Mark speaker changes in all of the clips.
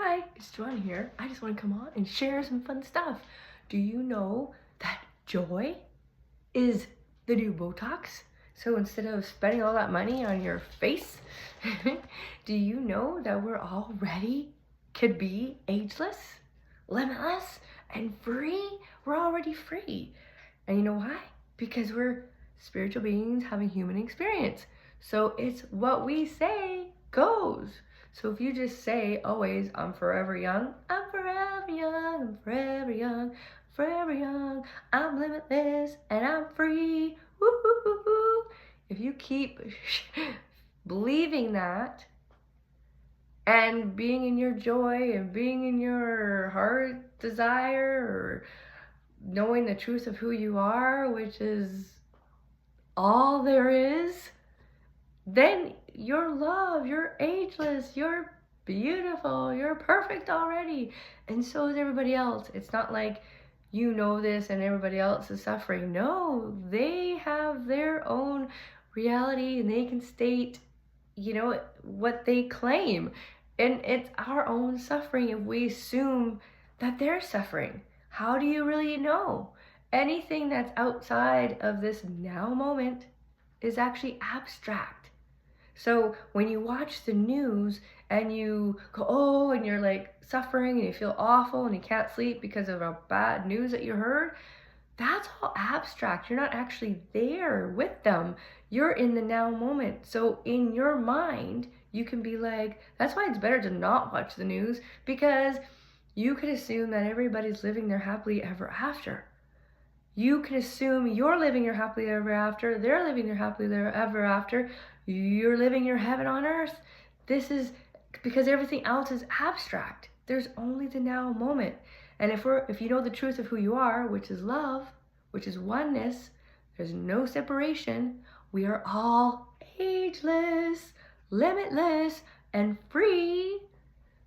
Speaker 1: Hi, it's Joanna here. I just want to come on and share some fun stuff. Do you know that joy is the new Botox? So instead of spending all that money on your face, do you know that we're already could be ageless, limitless, and free? We're already free. And you know why? Because we're spiritual beings having human experience. So it's what we say goes. So if you just say always, I'm forever young, I'm forever young, I'm forever young, forever young, I'm limitless and I'm free. Woo-hoo-hoo-hoo. If you keep believing that and being in your joy and being in your heart desire, or knowing the truth of who you are, which is all there is, then you're love, you're ageless, you're beautiful, you're perfect already. And so is everybody else. It's not like you know this and everybody else is suffering. No, they have their own reality and they can state, what they claim. And it's our own suffering if we assume that they're suffering. How do you really know? Anything that's outside of this now moment is actually abstract. So when you watch the news and you go, oh, and you're like suffering and you feel awful and you can't sleep because of a bad news that you heard, that's all abstract. You're not actually there with them. You're in the now moment. So in your mind, you can be like, that's why it's better to not watch the news, because you could assume that everybody's living their happily ever after. You can assume you're living your happily ever after, they're living their happily ever after, you're living your heaven on earth. This is because everything else is abstract. There's only the now moment. And if you know the truth of who you are, which is love, which is oneness, there's no separation. We are all ageless, limitless, and free.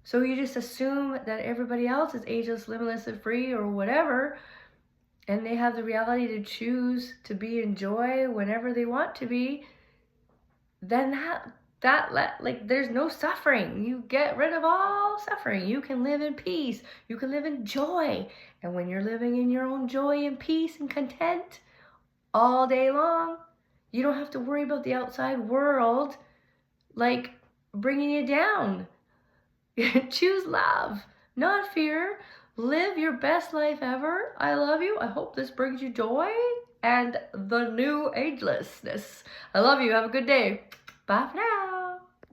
Speaker 1: So you just assume that everybody else is ageless, limitless, and free, or whatever, and they have the reality to choose to be in joy whenever they want to be, then there's no suffering. You get rid of all suffering. You can live in peace. You can live in joy. And when you're living in your own joy and peace and content all day long, you don't have to worry about the outside world like bringing you down. Choose love, not fear. Live your best life ever. I love you. I hope this brings you joy and the new agelessness. I love you. Have a good day. Bye for now.